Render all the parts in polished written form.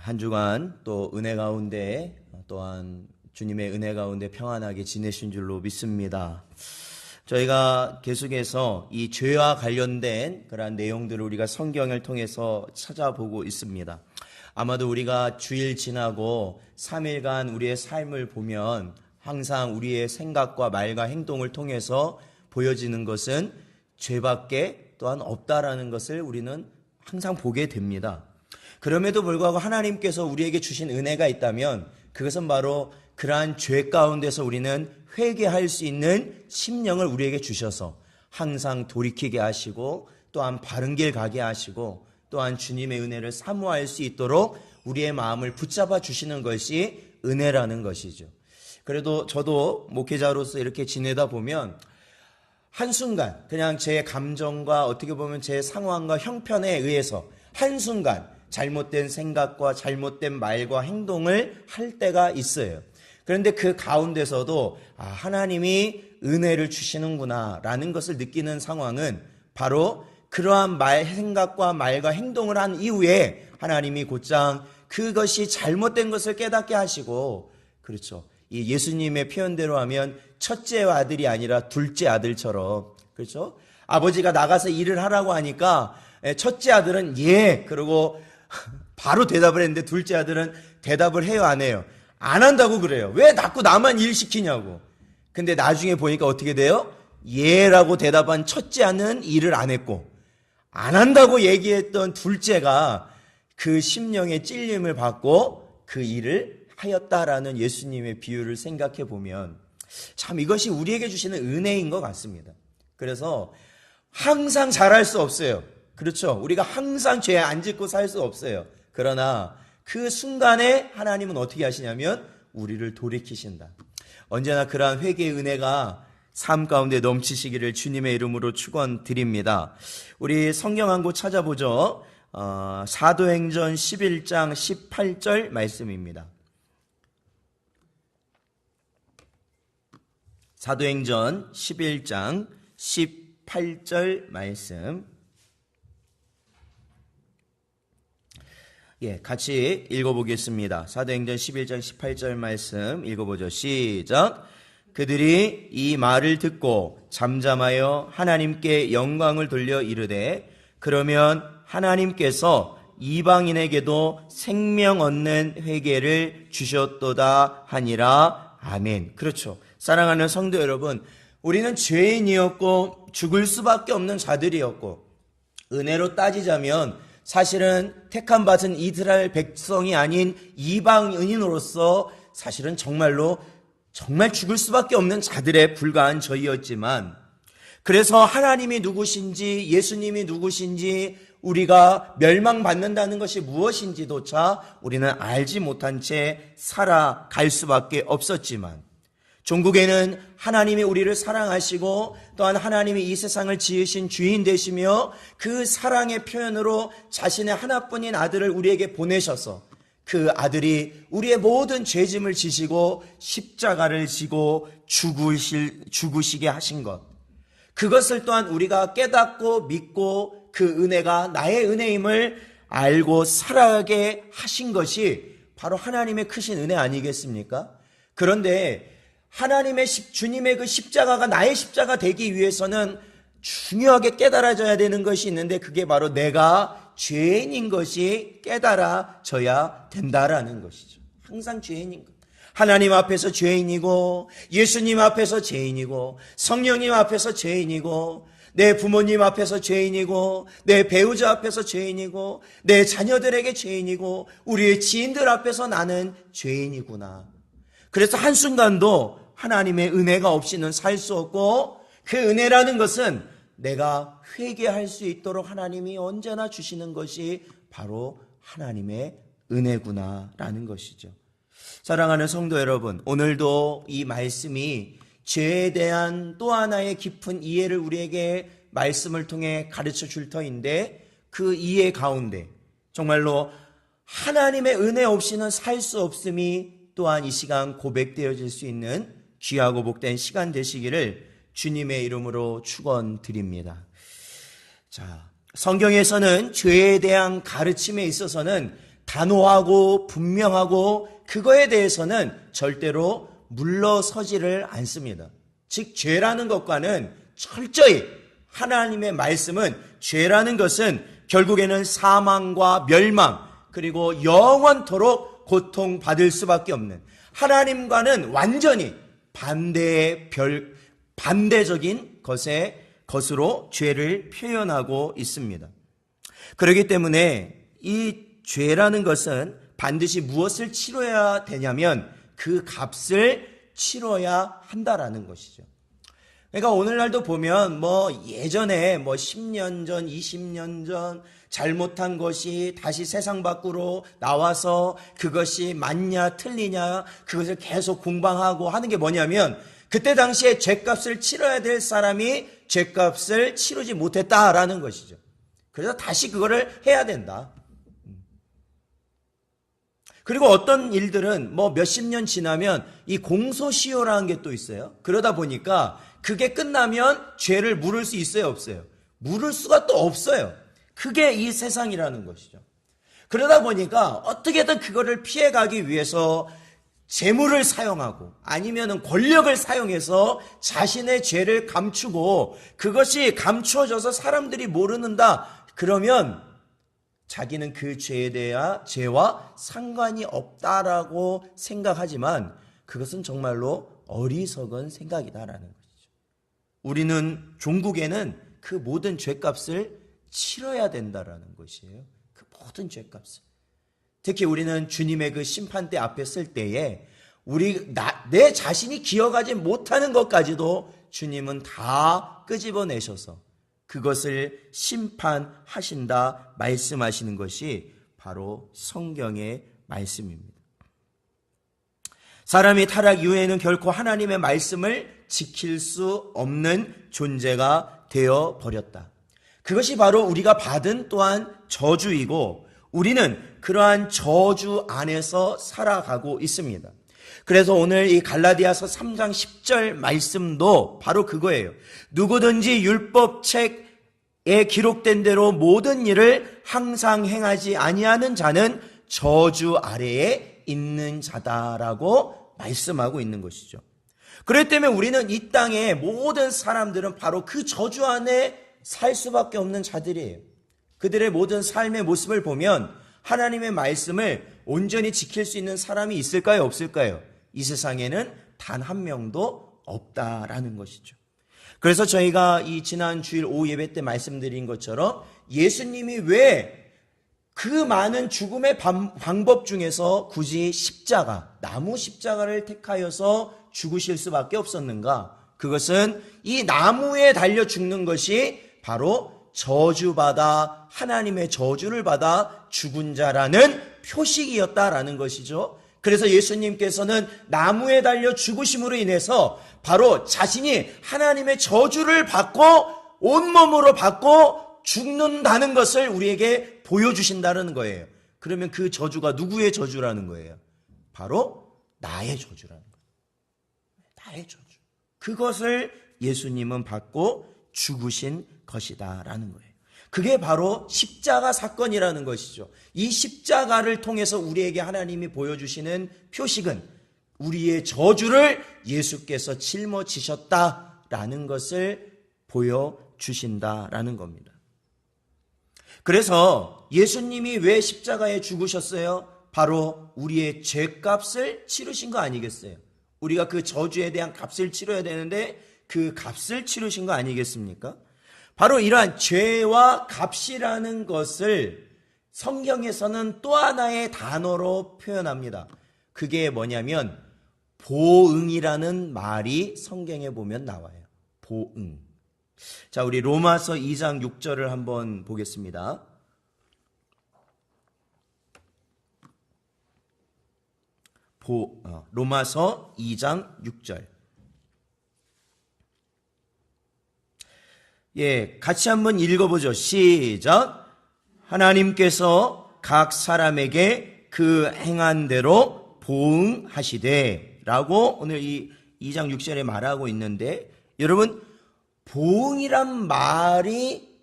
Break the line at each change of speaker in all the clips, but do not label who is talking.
한 주간 또 은혜 가운데 또한 주님의 은혜 가운데 평안하게 지내신 줄로 믿습니다. 저희가 계속해서 이 죄와 관련된 그러한 내용들을 우리가 성경을 통해서 찾아보고 있습니다. 아마도 우리가 주일 지나고 3일간 우리의 삶을 보면 항상 우리의 생각과 말과 행동을 통해서 보여지는 것은 죄밖에 또한 없다라는 것을 우리는 항상 보게 됩니다. 그럼에도 불구하고 하나님께서 우리에게 주신 은혜가 있다면 그것은 바로 그러한 죄 가운데서 우리는 회개할 수 있는 심령을 우리에게 주셔서 항상 돌이키게 하시고 또한 바른 길 가게 하시고 또한 주님의 은혜를 사모할 수 있도록 우리의 마음을 붙잡아 주시는 것이 은혜라는 것이죠. 그래도 저도 목회자로서 이렇게 지내다 보면 한순간 그냥 제 감정과 어떻게 보면 제 상황과 형편에 의해서 한순간 잘못된 생각과 잘못된 말과 행동을 할 때가 있어요. 그런데 그 가운데서도 하나님이 은혜를 주시는구나 라는 것을 느끼는 상황은 바로 그러한 생각과 말과 행동을 한 이후에 하나님이 곧장 그것이 잘못된 것을 깨닫게 하시고, 그렇죠, 이 예수님의 표현대로 하면 첫째 아들이 아니라 둘째 아들처럼, 그렇죠, 아버지가 나가서 일을 하라고 하니까 첫째 아들은 예 그러고 바로 대답을 했는데 둘째 아들은 대답을 해요 안 해요? 안 한다고 그래요. 왜 자꾸 나만 일 시키냐고. 근데 나중에 보니까 어떻게 돼요? 예라고 대답한 첫째는 일을 안 했고 안 한다고 얘기했던 둘째가 그 심령의 찔림을 받고 그 일을 하였다라는 예수님의 비유를 생각해 보면 참 이것이 우리에게 주시는 은혜인 것 같습니다. 그래서 항상 잘할 수 없어요. 그렇죠. 우리가 항상 죄 안 짓고 살 수 없어요. 그러나 그 순간에 하나님은 어떻게 하시냐면 우리를 돌이키신다. 언제나 그러한 회개의 은혜가 삶 가운데 넘치시기를 주님의 이름으로 축원드립니다. 우리 성경 한 곳 찾아보죠. 사도행전 11장 18절 말씀입니다. 사도행전 11장 18절 말씀. 같이 읽어보겠습니다. 사도행전 11장 18절 말씀 읽어보죠. 시작. 그들이 이 말을 듣고 잠잠하여 하나님께 영광을 돌려 이르되 그러면 하나님께서 이방인에게도 생명 얻는 회개를 주셨도다 하니라. 아멘. 그렇죠. 사랑하는 성도 여러분, 우리는 죄인이었고 죽을 수밖에 없는 자들이었고 은혜로 따지자면 사실은 택함 받은 이스라엘 백성이 아닌 이방인으로서 사실은 정말 죽을 수밖에 없는 자들에 불과한 저희였지만, 그래서 하나님이 누구신지 예수님이 누구신지 우리가 멸망받는다는 것이 무엇인지조차 우리는 알지 못한 채 살아갈 수밖에 없었지만, 종국에는 하나님이 우리를 사랑하시고 또한 하나님이 이 세상을 지으신 주인 되시며 그 사랑의 표현으로 자신의 하나뿐인 아들을 우리에게 보내셔서 그 아들이 우리의 모든 죄짐을 지시고 십자가를 지고 죽으시게 하신 것, 그것을 또한 우리가 깨닫고 믿고 그 은혜가 나의 은혜임을 알고 살아가게 하신 것이 바로 하나님의 크신 은혜 아니겠습니까? 그런데 주님의 그 십자가가 나의 십자가 되기 위해서는 중요하게 깨달아져야 되는 것이 있는데, 그게 바로 내가 죄인인 것이 깨달아져야 된다라는 것이죠. 항상 죄인인 것. 하나님 앞에서 죄인이고, 예수님 앞에서 죄인이고, 성령님 앞에서 죄인이고, 내 부모님 앞에서 죄인이고, 내 배우자 앞에서 죄인이고, 내 자녀들에게 죄인이고, 우리의 지인들 앞에서 나는 죄인이구나. 그래서 한순간도 하나님의 은혜가 없이는 살 수 없고, 그 은혜라는 것은 내가 회개할 수 있도록 하나님이 언제나 주시는 것이 바로 하나님의 은혜구나라는 것이죠. 사랑하는 성도 여러분, 오늘도 이 말씀이 죄에 대한 또 하나의 깊은 이해를 우리에게 말씀을 통해 가르쳐 줄 터인데, 그 이해 가운데 정말로 하나님의 은혜 없이는 살 수 없음이 또한 이 시간 고백되어질 수 있는 귀하고 복된 시간 되시기를 주님의 이름으로 축원드립니다. 자, 성경에서는 죄에 대한 가르침에 있어서는 단호하고 분명하고 그거에 대해서는 절대로 물러서지를 않습니다. 즉 죄라는 것과는 철저히 하나님의 말씀은 죄라는 것은 결국에는 사망과 멸망 그리고 영원토록 고통받을 수밖에 없는 하나님과는 완전히 반대적인 것으로 죄를 표현하고 있습니다. 그렇기 때문에 이 죄라는 것은 반드시 무엇을 치러야 되냐면 그 값을 치러야 한다라는 것이죠. 그러니까 오늘날도 보면 예전에 10년 전, 20년 전 잘못한 것이 다시 세상 밖으로 나와서 그것이 맞냐 틀리냐 그것을 계속 공방하고 하는 게 뭐냐면 그때 당시에 죄값을 치러야 될 사람이 죄값을 치르지 못했다라는 것이죠. 그래서 다시 그거를 해야 된다. 그리고 어떤 일들은 몇십 년 지나면 이 공소시효라는 게 또 있어요. 그러다 보니까 그게 끝나면 죄를 물을 수 있어요, 없어요? 물을 수가 또 없어요. 그게 이 세상이라는 것이죠. 그러다 보니까 어떻게든 그거를 피해가기 위해서 재물을 사용하고 아니면 권력을 사용해서 자신의 죄를 감추고 그것이 감추어져서 사람들이 모르는다. 그러면 자기는 그 죄와 상관이 없다라고 생각하지만 그것은 정말로 어리석은 생각이다라는 것이죠. 우리는 종국에는 그 모든 죄값을 치러야 된다라는 것이에요. 그 모든 죄값을. 특히 우리는 주님의 그 심판대 앞에 설 때에 내 자신이 기억하지 못하는 것까지도 주님은 다 끄집어내셔서 그것을 심판하신다 말씀하시는 것이 바로 성경의 말씀입니다. 사람이 타락 이후에는 결코 하나님의 말씀을 지킬 수 없는 존재가 되어 버렸다. 그것이 바로 우리가 받은 또한 저주이고 우리는 그러한 저주 안에서 살아가고 있습니다. 그래서 오늘 이 갈라디아서 3장 10절 말씀도 바로 그거예요. 누구든지 율법책에 기록된 대로 모든 일을 항상 행하지 아니하는 자는 저주 아래에 있는 자다라고 말씀하고 있는 것이죠. 그렇기 때문에 우리는 이 땅의 모든 사람들은 바로 그 저주 안에 살 수밖에 없는 자들이에요. 그들의 모든 삶의 모습을 보면 하나님의 말씀을 온전히 지킬 수 있는 사람이 있을까요? 없을까요? 이 세상에는 단 한 명도 없다라는 것이죠. 그래서 저희가 이 지난 주일 오후 예배 때 말씀드린 것처럼 예수님이 왜 그 많은 죽음의 방법 중에서 굳이 나무 십자가를 택하여서 죽으실 수밖에 없었는가? 그것은 이 나무에 달려 죽는 것이 바로 저주받아 하나님의 저주를 받아 죽은 자라는 표식이었다라는 것이죠. 그래서 예수님께서는 나무에 달려 죽으심으로 인해서 바로 자신이 하나님의 저주를 받고 온몸으로 받고 죽는다는 것을 우리에게 보여주신다는 거예요. 그러면 그 저주가 누구의 저주라는 거예요? 바로 나의 저주라는 거예요. 나의 저주. 그것을 예수님은 받고 죽으신 것이다라는 거예요. 그게 바로 십자가 사건이라는 것이죠. 이 십자가를 통해서 우리에게 하나님이 보여주시는 표식은 우리의 저주를 예수께서 짊어지셨다라는 것을 보여주신다라는 겁니다. 그래서 예수님이 왜 십자가에 죽으셨어요? 바로 우리의 죄값을 치르신 거 아니겠어요? 우리가 그 저주에 대한 값을 치러야 되는데 그 값을 치르신 거 아니겠습니까? 바로 이러한 죄와 값이라는 것을 성경에서는 또 하나의 단어로 표현합니다. 그게 뭐냐면 보응이라는 말이 성경에 보면 나와요. 보응. 자, 우리 로마서 2장 6절을 한번 보겠습니다. 로마서 2장 6절. 같이 한번 읽어보죠. 시작. 하나님께서 각 사람에게 그 행한 대로 보응하시되 라고 오늘 이 2장 6절에 말하고 있는데 여러분 보응이란 말이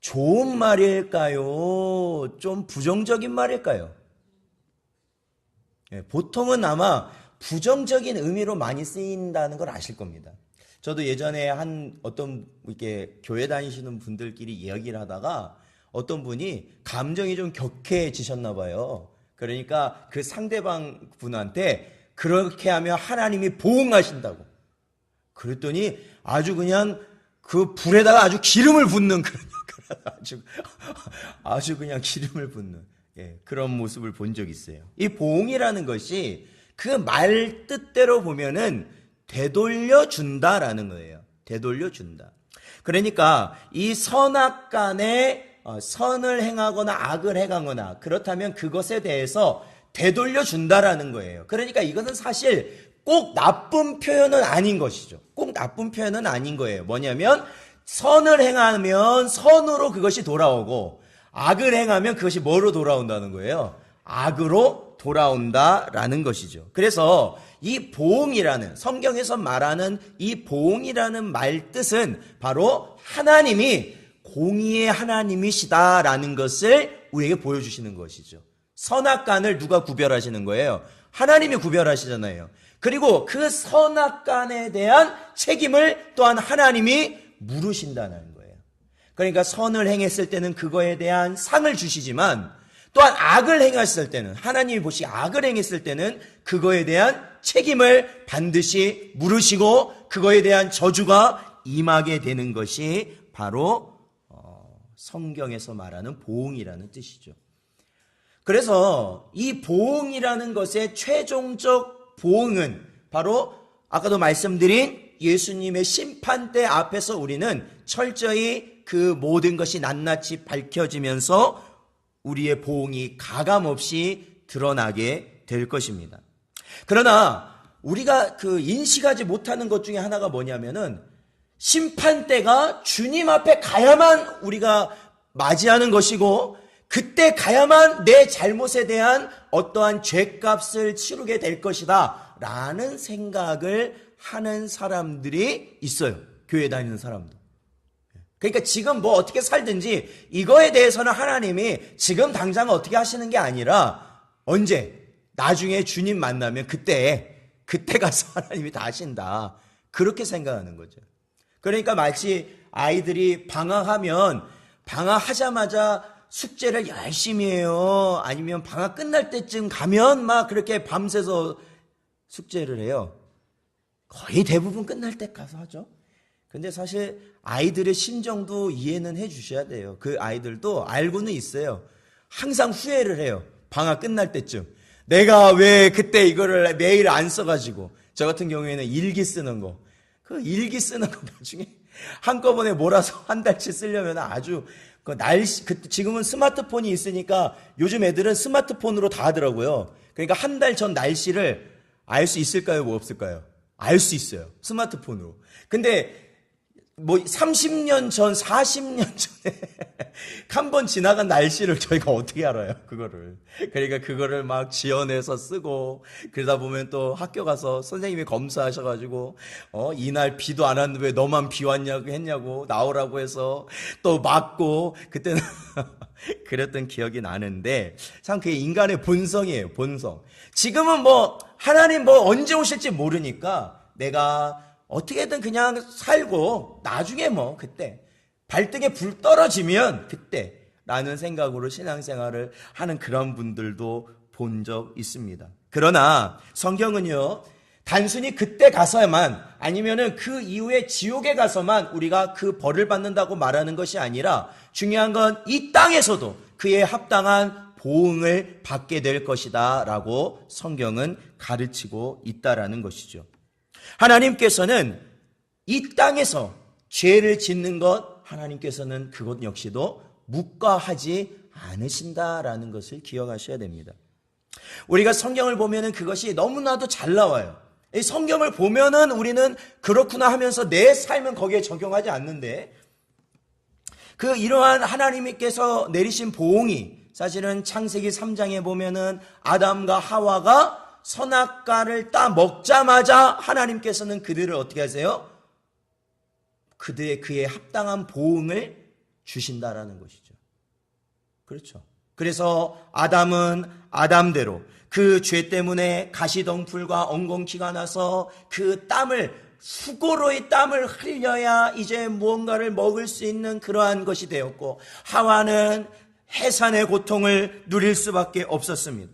좋은 말일까요? 좀 부정적인 말일까요? 보통은 아마 부정적인 의미로 많이 쓰인다는 걸 아실 겁니다. 저도 예전에 어떤 이렇게 교회 다니시는 분들끼리 이야기를 하다가 어떤 분이 감정이 좀 격해지셨나 봐요. 그러니까 그 상대방 분한테 그렇게 하면 하나님이 보응하신다고. 그랬더니 아주 그냥 그 불에다가 아주 기름을 붓는 그런 아주 그냥 기름을 붓는 그런 모습을 본 적이 있어요. 이 보응이라는 것이 그 말 뜻대로 보면은 되돌려 준다라는 거예요. 되돌려 준다. 그러니까 이 선악간에 선을 행하거나 악을 행하거나 그렇다면 그것에 대해서 되돌려 준다라는 거예요. 그러니까 이것은 사실 꼭 나쁜 표현은 아닌 것이죠. 꼭 나쁜 표현은 아닌 거예요. 뭐냐면 선을 행하면 선으로 그것이 돌아오고 악을 행하면 그것이 뭐로 돌아온다는 거예요? 악으로 돌아온다라는 것이죠. 그래서 이 보응이라는, 성경에서 말하는 이 보응이라는 말 뜻은 바로 하나님이 공의의 하나님이시다라는 것을 우리에게 보여주시는 것이죠. 선악간을 누가 구별하시는 거예요? 하나님이 구별하시잖아요. 그리고 그 선악간에 대한 책임을 또한 하나님이 물으신다는 거예요. 그러니까 선을 행했을 때는 그거에 대한 상을 주시지만 또한 악을 행했을 때는, 하나님이 보시기에 악을 행했을 때는 그거에 대한 책임을 반드시 물으시고 그거에 대한 저주가 임하게 되는 것이 바로 성경에서 말하는 보응이라는 뜻이죠. 그래서 이 보응이라는 것의 최종적 보응은 바로 아까도 말씀드린 예수님의 심판대 앞에서 우리는 철저히 그 모든 것이 낱낱이 밝혀지면서 우리의 보응이 가감없이 드러나게 될 것입니다. 그러나 우리가 그 인식하지 못하는 것 중에 하나가 뭐냐면은 심판대가 주님 앞에 가야만 우리가 맞이하는 것이고 그때 가야만 내 잘못에 대한 어떠한 죄값을 치르게 될 것이다 라는 생각을 하는 사람들이 있어요. 교회 다니는 사람도. 그러니까 지금 뭐 어떻게 살든지 이거에 대해서는 하나님이 지금 당장 어떻게 하시는 게 아니라 언제? 나중에 주님 만나면 그때 가서 하나님이 다 하신다. 그렇게 생각하는 거죠. 그러니까 마치 아이들이 방학하면 방학하자마자 숙제를 열심히 해요. 아니면 방학 끝날 때쯤 가면 막 그렇게 밤새서 숙제를 해요. 거의 대부분 끝날 때 가서 하죠. 근데 사실 아이들의 심정도 이해는 해 주셔야 돼요. 그 아이들도 알고는 있어요. 항상 후회를 해요. 방학 끝날 때쯤. 내가 왜 그때 이거를 매일 안 써가지고. 저 같은 경우에는 일기 쓰는 거. 그 일기 쓰는 거 나중에 한꺼번에 몰아서 한 달치 쓰려면 아주 그 날씨, 지금은 스마트폰이 있으니까 요즘 애들은 스마트폰으로 다 하더라고요. 그러니까 한 달 전 날씨를 알 수 있을까요? 뭐 없을까요? 알 수 있어요. 스마트폰으로. 근데 뭐 30년 전, 40년 전에 한 번 지나간 날씨를 저희가 어떻게 알아요? 그거를. 그러니까 그거를 막 지어내서 쓰고 그러다 보면 또 학교 가서 선생님이 검사하셔가지고 이날 비도 안 왔는데 왜 너만 비 왔냐고 했냐고 나오라고 해서 또 맞고 그때는 그랬던 기억이 나는데 참 그게 인간의 본성이에요. 본성. 지금은 뭐 하나님 뭐 언제 오실지 모르니까 내가 어떻게든 그냥 살고 나중에 뭐 그때 발등에 불 떨어지면 그때라는 생각으로 신앙생활을 하는 그런 분들도 본 적 있습니다. 그러나 성경은요 단순히 그때 가서만 아니면은 그 이후에 지옥에 가서만 우리가 그 벌을 받는다고 말하는 것이 아니라 중요한 건 이 땅에서도 그에 합당한 보응을 받게 될 것이다 라고 성경은 가르치고 있다라는 것이죠. 하나님께서는 이 땅에서 죄를 짓는 것 하나님께서는 그것 역시도 묵과하지 않으신다라는 것을 기억하셔야 됩니다. 우리가 성경을 보면은 그것이 너무나도 잘 나와요. 이 성경을 보면은 우리는 그렇구나 하면서 내 삶은 거기에 적용하지 않는데 그 이러한 하나님께서 내리신 보응이 사실은 창세기 3장에 보면은 아담과 하와가 선악과를 따 먹자마자 하나님께서는 그들을 어떻게 하세요? 그의 합당한 보응을 주신다라는 것이죠. 그렇죠. 그래서 아담은 아담대로 그 죄 때문에 가시덩풀과 엉겅퀴가 나서 그 땀을, 수고로의 땀을 흘려야 이제 무언가를 먹을 수 있는 그러한 것이 되었고, 하와는 해산의 고통을 누릴 수밖에 없었습니다.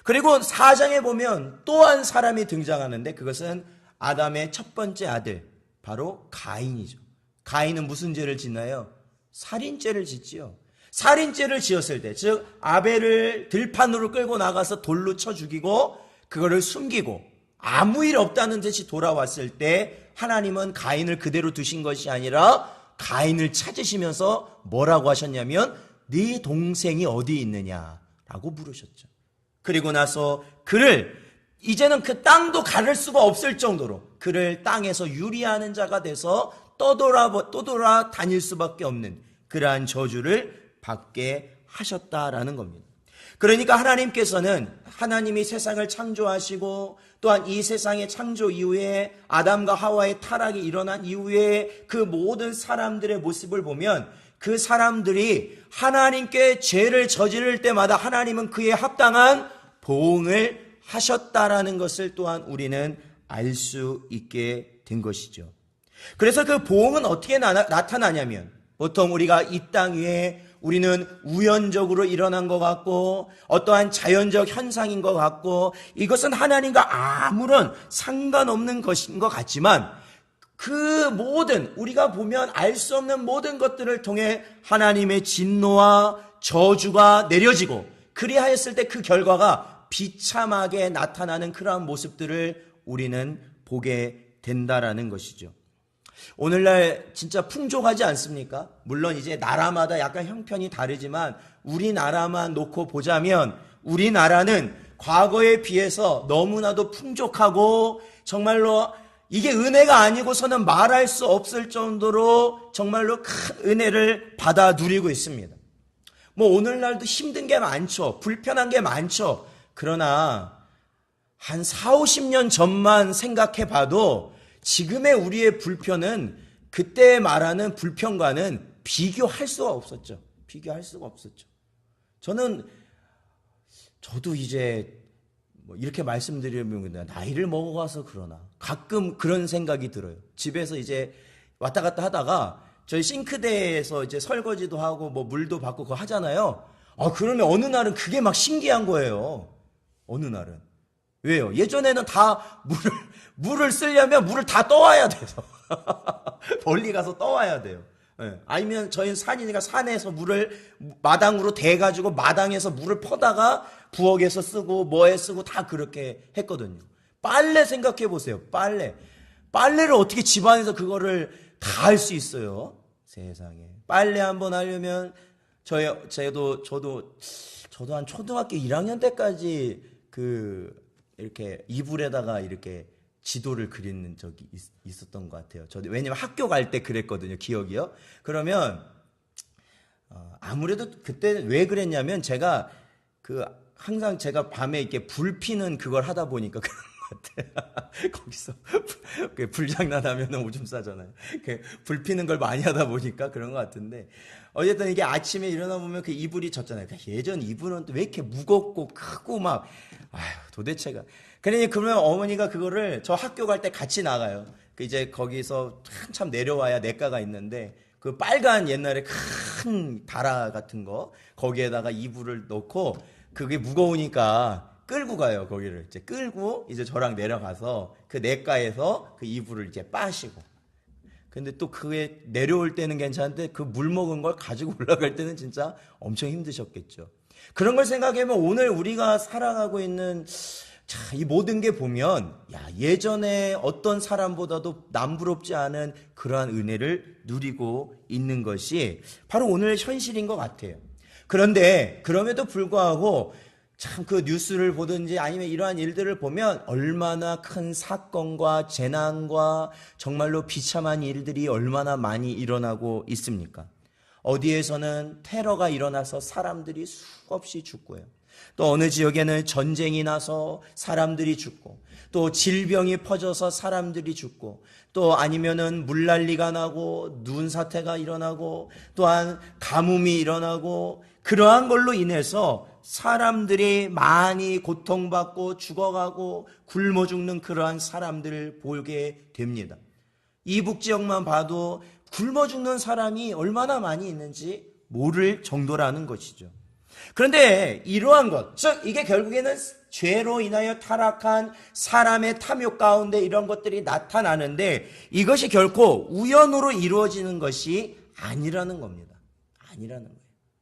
그리고 4장에 보면 또 한 사람이 등장하는데, 그것은 아담의 첫 번째 아들, 바로 가인이죠. 가인은 무슨 죄를 짓나요? 살인죄를 짓지요. 살인죄를 지었을 때, 즉 아벨을 들판으로 끌고 나가서 돌로 쳐 죽이고 그거를 숨기고 아무 일 없다는 듯이 돌아왔을 때, 하나님은 가인을 그대로 두신 것이 아니라 가인을 찾으시면서 뭐라고 하셨냐면, 네 동생이 어디 있느냐라고 물으셨죠. 그리고 나서 그를, 이제는 그 땅도 가를 수가 없을 정도로 그를 땅에서 유리하는 자가 돼서 떠돌아 다닐 수밖에 없는 그러한 저주를 받게 하셨다라는 겁니다. 그러니까 하나님께서는, 하나님이 세상을 창조하시고 또한 이 세상의 창조 이후에 아담과 하와의 타락이 일어난 이후에 그 모든 사람들의 모습을 보면, 그 사람들이 하나님께 죄를 저지를 때마다 하나님은 그에 합당한 보응을 하셨다라는 것을 또한 우리는 알 수 있게 된 것이죠. 그래서 그 보응은 어떻게 나타나냐면, 보통 우리가 이 땅 위에 우리는 우연적으로 일어난 것 같고 어떠한 자연적 현상인 것 같고 이것은 하나님과 아무런 상관없는 것인 것 같지만, 그 모든, 우리가 보면 알 수 없는 모든 것들을 통해 하나님의 진노와 저주가 내려지고, 그리하였을 때 그 결과가 비참하게 나타나는 그러한 모습들을 우리는 보게 된다라는 것이죠. 오늘날 진짜 풍족하지 않습니까? 물론 이제 나라마다 약간 형편이 다르지만 우리나라만 놓고 보자면, 우리나라는 과거에 비해서 너무나도 풍족하고, 정말로 이게 은혜가 아니고서는 말할 수 없을 정도로 정말로 큰 은혜를 받아 누리고 있습니다. 뭐 오늘날도 힘든 게 많죠. 불편한 게 많죠. 그러나 한 4, 50년 전만 생각해 봐도 지금의 우리의 불편은 그때 말하는 불편과는 비교할 수가 없었죠. 비교할 수가 없었죠. 저도 이제 뭐 이렇게 말씀드리면 나이를 먹어가서 그러나 가끔 그런 생각이 들어요. 집에서 이제 왔다 갔다 하다가 저희 싱크대에서 이제 설거지도 하고 뭐 물도 받고 그거 하잖아요. 그러면 어느 날은 그게 막 신기한 거예요. 어느 날은. 왜요? 예전에는 다 물을 쓰려면 물을 다 떠와야 돼서 멀리 가서 떠와야 돼요. 네. 아니면 저희는 산이니까 산에서 물을 마당으로 대가지고 마당에서 물을 퍼다가 부엌에서 쓰고 뭐에 쓰고 다 그렇게 했거든요. 빨래 생각해 보세요. 빨래를 어떻게 집안에서 그거를 다 할 수 있어요? 세상에. 빨래 한번 하려면 저도 한 초등학교 1학년 때까지 이렇게 이불에다가 이렇게 지도를 그리는 적이 있었던 것 같아요. 왜냐면 학교 갈 때 그랬거든요. 기억이요. 그러면 아무래도 그때 왜 그랬냐면, 제가 항상 제가 밤에 이렇게 불 피는 그걸 하다 보니까 그런 것 같아요. 거기서 불장난하면 오줌 싸잖아요. 불 피는 걸 많이 하다 보니까 그런 것 같은데, 어쨌든 이게 아침에 일어나 보면 그 이불이 졌잖아요. 예전 이불은 왜 이렇게 무겁고 크고 막, 도대체가. 그러면 어머니가 그거를 저 학교 갈 때 같이 나가요. 이제 거기서 한참 내려와야 내과가 있는데, 그 빨간 옛날에 큰 다라 같은 거 거기에다가 이불을 넣고, 그게 무거우니까 끌고 가요. 거기를 이제 끌고 이제 저랑 내려가서 그 내과에서 그 이불을 이제 빠시고. 근데 또 그게 내려올 때는 괜찮은데 그 물 먹은 걸 가지고 올라갈 때는 진짜 엄청 힘드셨겠죠. 그런 걸 생각하면 오늘 우리가 살아가고 있는 이 모든 게 보면, 예전에 어떤 사람보다도 남부럽지 않은 그러한 은혜를 누리고 있는 것이 바로 오늘 현실인 것 같아요. 그런데 그럼에도 불구하고 참 그 뉴스를 보든지 아니면 이러한 일들을 보면 얼마나 큰 사건과 재난과 정말로 비참한 일들이 얼마나 많이 일어나고 있습니까? 어디에서는 테러가 일어나서 사람들이 수없이 죽고요. 또 어느 지역에는 전쟁이 나서 사람들이 죽고, 또 질병이 퍼져서 사람들이 죽고, 또 아니면은 물난리가 나고 눈사태가 일어나고 또한 가뭄이 일어나고, 그러한 걸로 인해서 사람들이 많이 고통받고 죽어가고 굶어 죽는 그러한 사람들을 보게 됩니다. 이북 지역만 봐도 굶어 죽는 사람이 얼마나 많이 있는지 모를 정도라는 것이죠. 그런데 이러한 것, 즉 이게 결국에는 죄로 인하여 타락한 사람의 탐욕 가운데 이런 것들이 나타나는데, 이것이 결코 우연으로 이루어지는 것이 아니라는 겁니다. 아니라는 거예요.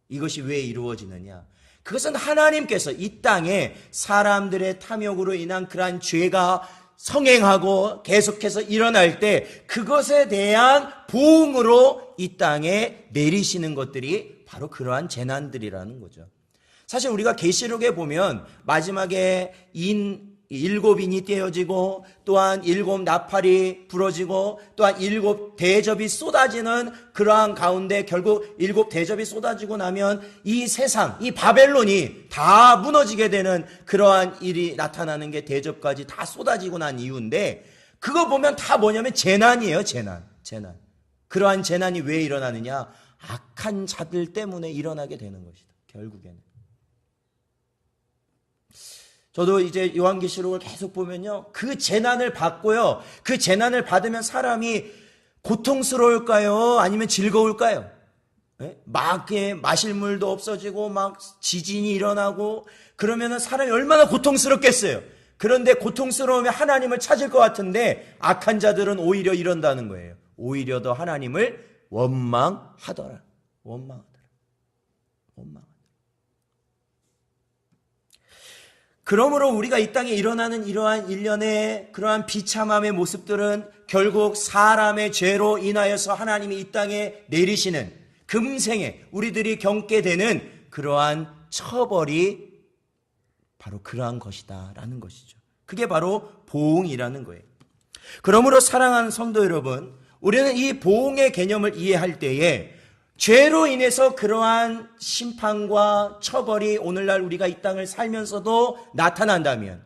이것이 왜 이루어지느냐? 그것은 하나님께서 이 땅에 사람들의 탐욕으로 인한 그러한 죄가 성행하고 계속해서 일어날 때 그것에 대한 보응으로 이 땅에 내리시는 것들이 바로 그러한 재난들이라는 거죠. 사실 우리가 계시록에 보면 마지막에 일곱 인이 떼어지고, 또한 일곱 나팔이 부러지고, 또한 일곱 대접이 쏟아지는 그러한 가운데 결국 일곱 대접이 쏟아지고 나면 이 세상, 이 바벨론이 다 무너지게 되는 그러한 일이 나타나는 게 대접까지 다 쏟아지고 난 이유인데, 그거 보면 다 뭐냐면 재난이에요. 재난. 그러한 재난이 왜 일어나느냐? 악한 자들 때문에 일어나게 되는 것이다. 결국에는. 저도 이제 요한계시록을 계속 보면요, 그 재난을 받고요, 그 재난을 받으면 사람이 고통스러울까요? 아니면 즐거울까요? 막 마실 물도 없어지고 막 지진이 일어나고 그러면은 사람이 얼마나 고통스럽겠어요. 그런데 고통스러우면 하나님을 찾을 것 같은데 악한 자들은 오히려 이런다는 거예요. 오히려 더 하나님을 원망하더라. 그러므로 우리가 이 땅에 일어나는 이러한 일련의 그러한 비참함의 모습들은 결국 사람의 죄로 인하여서 하나님이 이 땅에 내리시는 금생에 우리들이 겪게 되는 그러한 처벌이 바로 그러한 것이다 라는 것이죠. 그게 바로 보응이라는 거예요. 그러므로 사랑하는 성도 여러분, 우리는 이 보응의 개념을 이해할 때에 죄로 인해서 그러한 심판과 처벌이 오늘날 우리가 이 땅을 살면서도 나타난다면,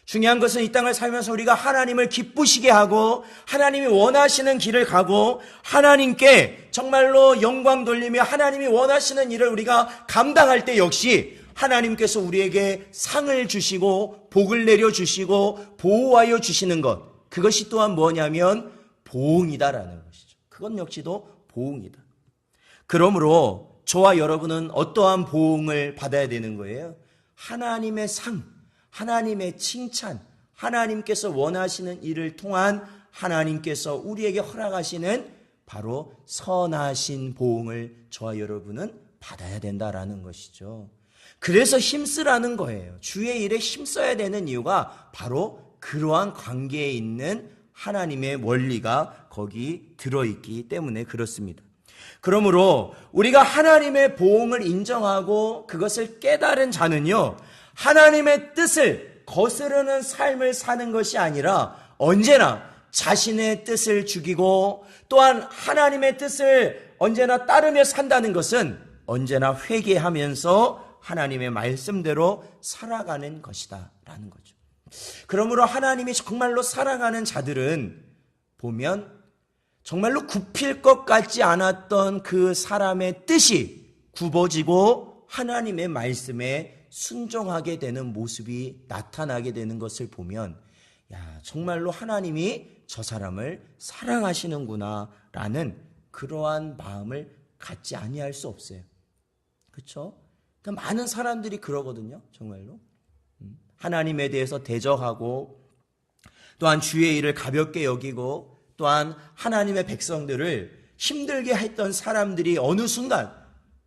중요한 것은 이 땅을 살면서 우리가 하나님을 기쁘시게 하고 하나님이 원하시는 길을 가고 하나님께 정말로 영광 돌리며 하나님이 원하시는 일을 우리가 감당할 때 역시 하나님께서 우리에게 상을 주시고 복을 내려주시고 보호하여 주시는 것, 그것이 또한 뭐냐면 보응이다라는 것이죠. 그건 역시도 보응이다. 그러므로 저와 여러분은 어떠한 보응을 받아야 되는 거예요? 하나님의 상, 하나님의 칭찬, 하나님께서 원하시는 일을 통한 하나님께서 우리에게 허락하시는 바로 선하신 보응을 저와 여러분은 받아야 된다라는 것이죠. 그래서 힘쓰라는 거예요. 주의 일에 힘써야 되는 이유가 바로 그러한 관계에 있는 하나님의 원리가 거기 들어있기 때문에 그렇습니다. 그러므로 우리가 하나님의 보응을 인정하고 그것을 깨달은 자는요, 하나님의 뜻을 거스르는 삶을 사는 것이 아니라 언제나 자신의 뜻을 죽이고 또한 하나님의 뜻을 언제나 따르며 산다는 것은 언제나 회개하면서 하나님의 말씀대로 살아가는 것이다 라는 거죠. 그러므로 하나님이 정말로 사랑하는 자들은 보면 정말로 굽힐 것 같지 않았던 그 사람의 뜻이 굽어지고 하나님의 말씀에 순종하게 되는 모습이 나타나게 되는 것을 보면, 야, 정말로 하나님이 저 사람을 사랑하시는구나 라는 그러한 마음을 갖지 아니할 수 없어요. 그렇죠? 그러니까 많은 사람들이 그러거든요. 정말로 하나님에 대해서 대적하고 또한 주의 일을 가볍게 여기고 또한 하나님의 백성들을 힘들게 했던 사람들이 어느 순간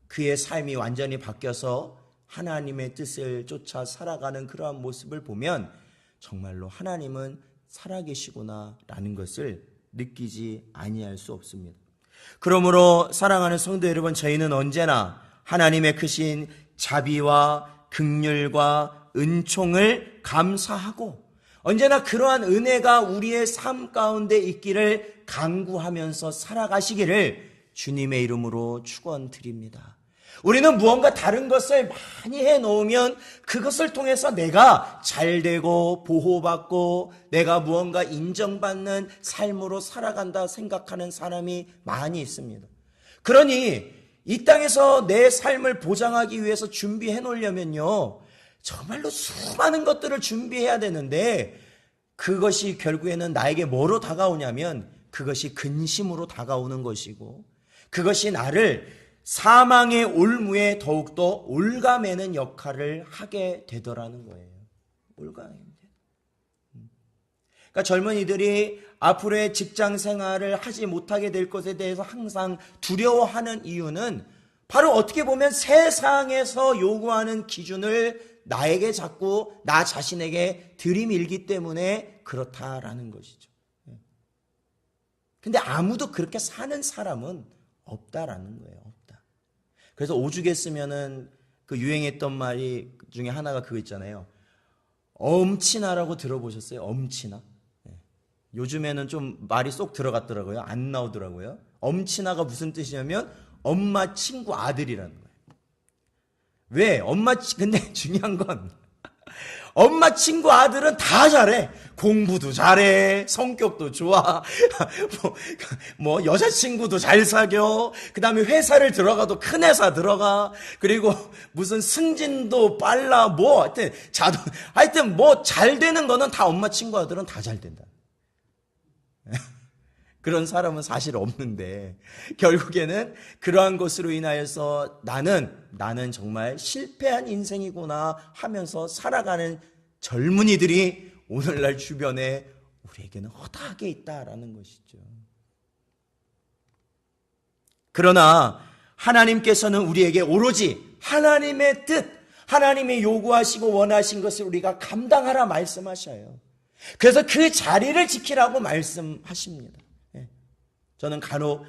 그의 삶이 완전히 바뀌어서 하나님의 뜻을 쫓아 살아가는 그러한 모습을 보면 정말로 하나님은 살아계시구나 라는 것을 느끼지 아니할 수 없습니다. 그러므로 사랑하는 성도 여러분, 저희는 언제나 하나님의 크신 자비와 긍휼과 은총을 감사하고 언제나 그러한 은혜가 우리의 삶 가운데 있기를 간구하면서 살아가시기를 주님의 이름으로 축원드립니다. 우리는 무언가 다른 것을 많이 해놓으면 그것을 통해서 내가 잘되고 보호받고 내가 무언가 인정받는 삶으로 살아간다 생각하는 사람이 많이 있습니다. 그러니 이 땅에서 내 삶을 보장하기 위해서 준비해 놓으려면요, 정말로 수많은 것들을 준비해야 되는데 그것이 결국에는 나에게 뭐로 다가오냐면 그것이 근심으로 다가오는 것이고 그것이 나를 사망의 올무에 더욱더 올가매는 역할을 하게 되더라는 거예요. 올가매는. 그러니까 젊은이들이 앞으로의 직장 생활을 하지 못하게 될 것에 대해서 항상 두려워하는 이유는 바로 어떻게 보면 세상에서 요구하는 기준을 나에게 자꾸 나 자신에게 들이밀기 때문에 그렇다라는 것이죠. 근데 아무도 그렇게 사는 사람은 없다라는 거예요. 없다. 그래서 오죽에 쓰면은 그 유행했던 말이 중에 하나가 그거 있잖아요. 엄친아라고 들어보셨어요? 엄친아? 요즘에는 좀 말이 쏙 들어갔더라고요. 안 나오더라고요. 엄친아가 무슨 뜻이냐면 엄마 친구 아들이라는 거예요. 왜? 근데 중요한 건 엄마 친구 아들은 다 잘해. 공부도 잘해. 성격도 좋아. 뭐 여자친구도 잘 사겨. 그 다음에 회사를 들어가도 큰 회사 들어가. 그리고 무슨 승진도 빨라. 뭐 하여튼 뭐 잘 되는 거는 다 엄마 친구 아들은 다 잘 된다. 그런 사람은 사실 없는데 결국에는 그러한 것으로 인하여서 나는 정말 실패한 인생이구나 하면서 살아가는 젊은이들이 오늘날 주변에 우리에게는 허다하게 있다라는 것이죠. 그러나 하나님께서는 우리에게 오로지 하나님의 뜻, 하나님의 요구하시고 원하신 것을 우리가 감당하라 말씀하셔요. 그래서 그 자리를 지키라고 말씀하십니다. 저는 간혹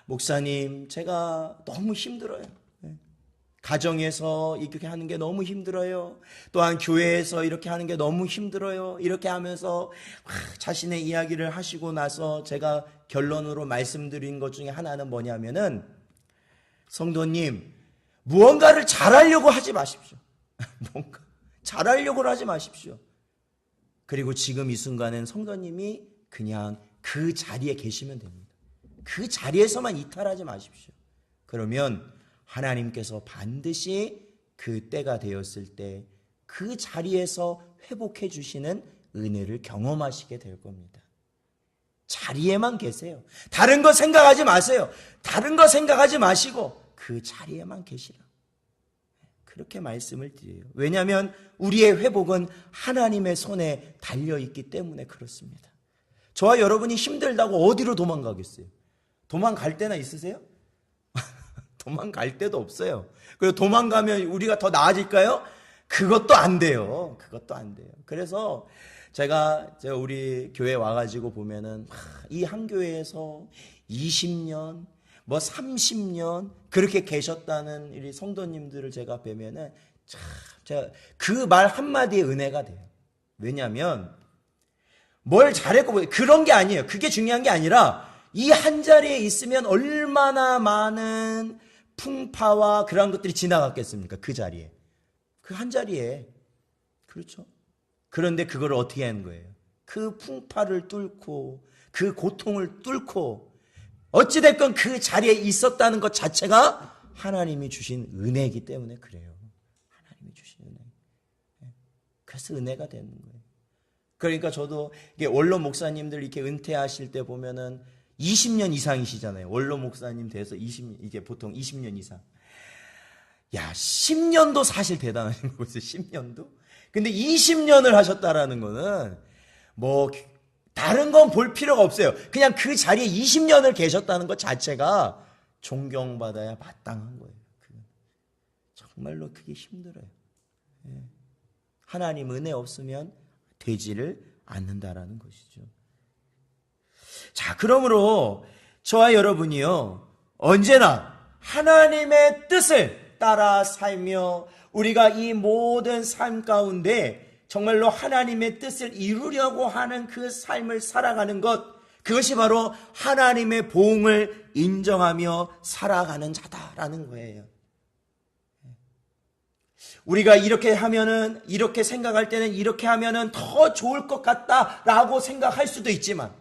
목사님 제가 너무 힘들어요. 가정에서 이렇게 하는 게 너무 힘들어요. 또한 교회에서 이렇게 하는 게 너무 힘들어요. 이렇게 하면서 자신의 이야기를 하시고 나서 제가 결론으로 말씀드린 것 중에 하나는 뭐냐면은 성도님 무언가를 잘하려고 하지 마십시오. 뭔가 잘하려고 하지 마십시오. 그리고 지금 이 순간은 성도님이 그냥 그 자리에 계시면 됩니다. 그 자리에서만 이탈하지 마십시오. 그러면 하나님께서 반드시 그 때가 되었을 때 그 자리에서 회복해 주시는 은혜를 경험하시게 될 겁니다. 자리에만 계세요. 다른 거 생각하지 마세요. 다른 거 생각하지 마시고 그 자리에만 계시라. 그렇게 말씀을 드려요. 왜냐하면 우리의 회복은 하나님의 손에 달려있기 때문에 그렇습니다. 저와 여러분이 힘들다고 어디로 도망가겠어요? 도망갈 때나 있으세요? 도망갈 데도 없어요. 그리고 도망가면 우리가 더 나아질까요? 그것도 안 돼요. 그것도 안 돼요. 그래서 제가 우리 교회 와가지고 보면은 이 한 교회에서 20년, 뭐 30년 그렇게 계셨다는 우리 성도님들을 제가 뵈면은 참 제가 그 말 한마디에 은혜가 돼요. 왜냐하면 뭘 잘했고 그런 게 아니에요. 그게 중요한 게 아니라 이 한 자리에 있으면 얼마나 많은 풍파와 그런 것들이 지나갔겠습니까? 그 자리에. 그 한 자리에. 그렇죠? 그런데 그걸 어떻게 하는 거예요? 그 풍파를 뚫고 그 고통을 뚫고 어찌됐건 그 자리에 있었다는 것 자체가 하나님이 주신 은혜이기 때문에 그래요. 하나님이 주신 은혜. 그래서 은혜가 되는 거예요. 그러니까 저도 이게 원로 목사님들 이렇게 은퇴하실 때 보면은 20년 이상이시잖아요. 원로 목사님 돼서 이게 보통 20년 이상. 야, 10년도 사실 대단하신 거죠. 10년도. 근데 20년을 하셨다라는 거는 뭐 다른 건 볼 필요가 없어요. 그냥 그 자리에 20년을 계셨다는 것 자체가 존경받아야 마땅한 거예요. 정말로 그게 힘들어요. 하나님 은혜 없으면 되지를 않는다라는 것이죠. 자, 그러므로 저와 여러분이요, 언제나 하나님의 뜻을 따라 살며 우리가 이 모든 삶 가운데 정말로 하나님의 뜻을 이루려고 하는 그 삶을 살아가는 것, 그것이 바로 하나님의 보응을 인정하며 살아가는 자다라는 거예요. 우리가 이렇게 하면은, 이렇게 생각할 때는 이렇게 하면은 더 좋을 것 같다라고 생각할 수도 있지만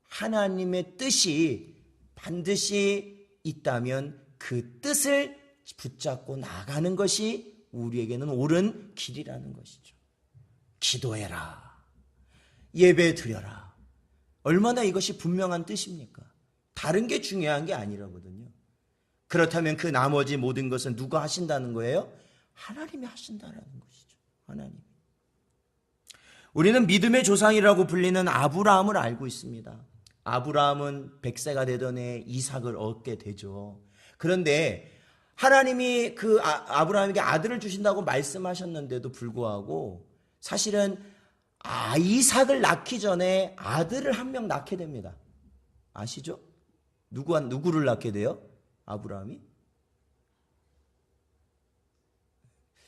하나님의 뜻이 반드시 있다면 그 뜻을 붙잡고 나가는 것이 우리에게는 옳은 길이라는 것이죠. 기도해라. 예배 드려라. 얼마나 이것이 분명한 뜻입니까? 다른 게 중요한 게 아니라거든요. 그렇다면 그 나머지 모든 것은 누가 하신다는 거예요? 하나님이 하신다라는 것이죠. 하나님. 우리는 믿음의 조상이라고 불리는 아브라함을 알고 있습니다. 아브라함은 100세가 되던 해 이삭을 얻게 되죠. 그런데 하나님이 그 아브라함에게 아들을 주신다고 말씀하셨는데도 불구하고 사실은 이삭을 낳기 전에 아들을 한 명 낳게 됩니다. 아시죠? 누구를 낳게 돼요? 아브라함이?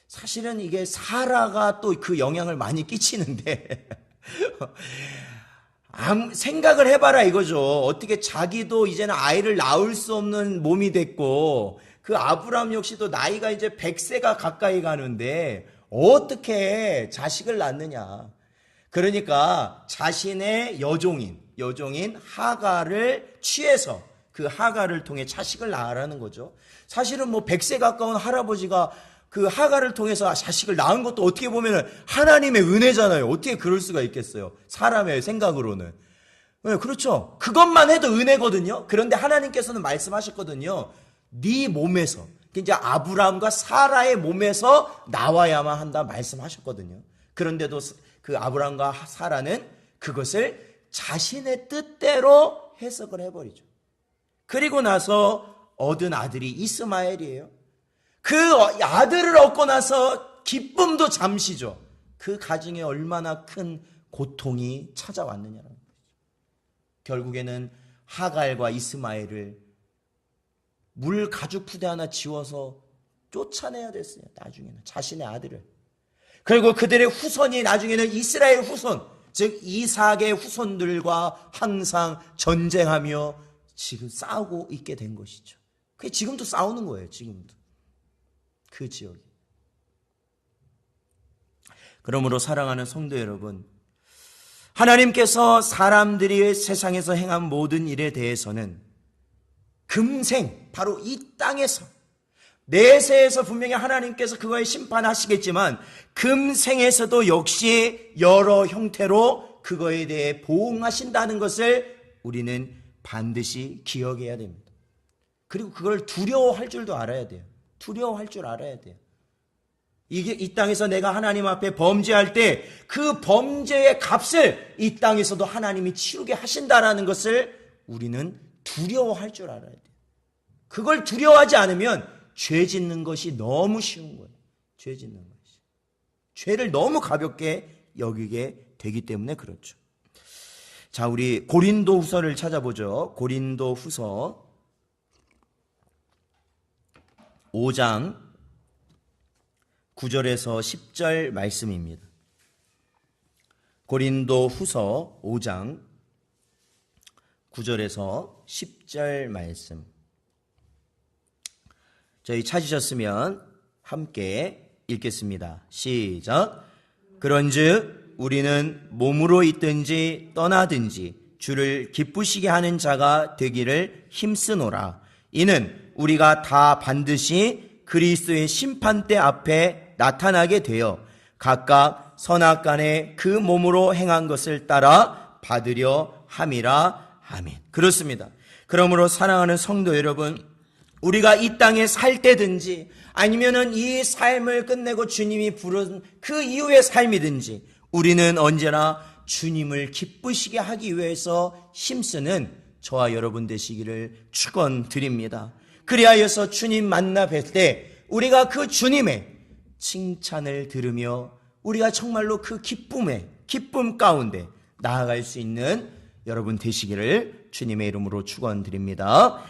사실은 이게 사라가 또 그 영향을 많이 끼치는데 생각을 해봐라 이거죠. 어떻게 자기도 이제는 아이를 낳을 수 없는 몸이 됐고 그 아브라함 역시도 나이가 이제 100세가 가까이 가는데 어떻게 자식을 낳느냐. 그러니까 자신의 여종인 하갈을 취해서 그 하갈을 통해 자식을 낳으라는 거죠. 사실은 100세 가까운 할아버지가 그 하갈을 통해서 자식을 낳은 것도 어떻게 보면 하나님의 은혜잖아요. 어떻게 그럴 수가 있겠어요? 사람의 생각으로는. 네, 그렇죠. 그것만 해도 은혜거든요. 그런데 하나님께서는 말씀하셨거든요. 네 몸에서, 이제 아브라함과 사라의 몸에서 나와야만 한다 말씀하셨거든요. 그런데도 그 아브라함과 사라는 그것을 자신의 뜻대로 해석을 해버리죠. 그리고 나서 얻은 아들이 이스마엘이에요. 그 아들을 얻고 나서 기쁨도 잠시죠. 그 가정에 얼마나 큰 고통이 찾아왔느냐는 거죠. 결국에는 하갈과 이스마엘을 물 가죽 부대 하나 지워서 쫓아내야 됐어요. 나중에는 자신의 아들을. 그리고 그들의 후손이 나중에는 이스라엘 후손, 즉 이삭의 후손들과 항상 전쟁하며 지금 싸우고 있게 된 것이죠. 그게 지금도 싸우는 거예요. 지금도. 그 지역이. 그러므로 사랑하는 성도 여러분, 하나님께서 사람들이 세상에서 행한 모든 일에 대해서는 금생 바로 이 땅에서 내세에서 분명히 하나님께서 그거에 심판하시겠지만 금생에서도 역시 여러 형태로 그거에 대해 보응하신다는 것을 우리는 반드시 기억해야 됩니다. 그리고 그걸 두려워할 줄도 알아야 돼요. 두려워할 줄 알아야 돼요. 이게 이 땅에서 내가 하나님 앞에 범죄할 때 그 범죄의 값을 이 땅에서도 하나님이 치르게 하신다라는 것을 우리는 두려워할 줄 알아야 돼요. 그걸 두려워하지 않으면 죄 짓는 것이 너무 쉬운 거예요. 죄 짓는 것이. 죄를 너무 가볍게 여기게 되기 때문에 그렇죠. 자, 우리 고린도 후서를 찾아보죠. 고린도 후서 5장 9절에서 10절 말씀입니다. 고린도 후서 5장 9절에서 10절 말씀. 저희 찾으셨으면 함께 읽겠습니다. 시작. 그런즉 우리는 몸으로 있든지 떠나든지 주를 기쁘시게 하는 자가 되기를 힘쓰노라. 이는 우리가 다 반드시 그리스도의 심판대 앞에 나타나게 되어 각각 선악간에 그 몸으로 행한 것을 따라 받으려 함이라. 아멘. 그렇습니다. 그러므로 사랑하는 성도 여러분, 우리가 이 땅에 살 때든지 아니면은 이 삶을 끝내고 주님이 부른 그 이후의 삶이든지 우리는 언제나 주님을 기쁘시게 하기 위해서 힘쓰는 저와 여러분 되시기를 축원드립니다. 그리하여서 주님 만나 뵐 때 우리가 그 주님의 칭찬을 들으며 우리가 정말로 그 기쁨 가운데 나아갈 수 있는 여러분 되시기를 주님의 이름으로 축원드립니다.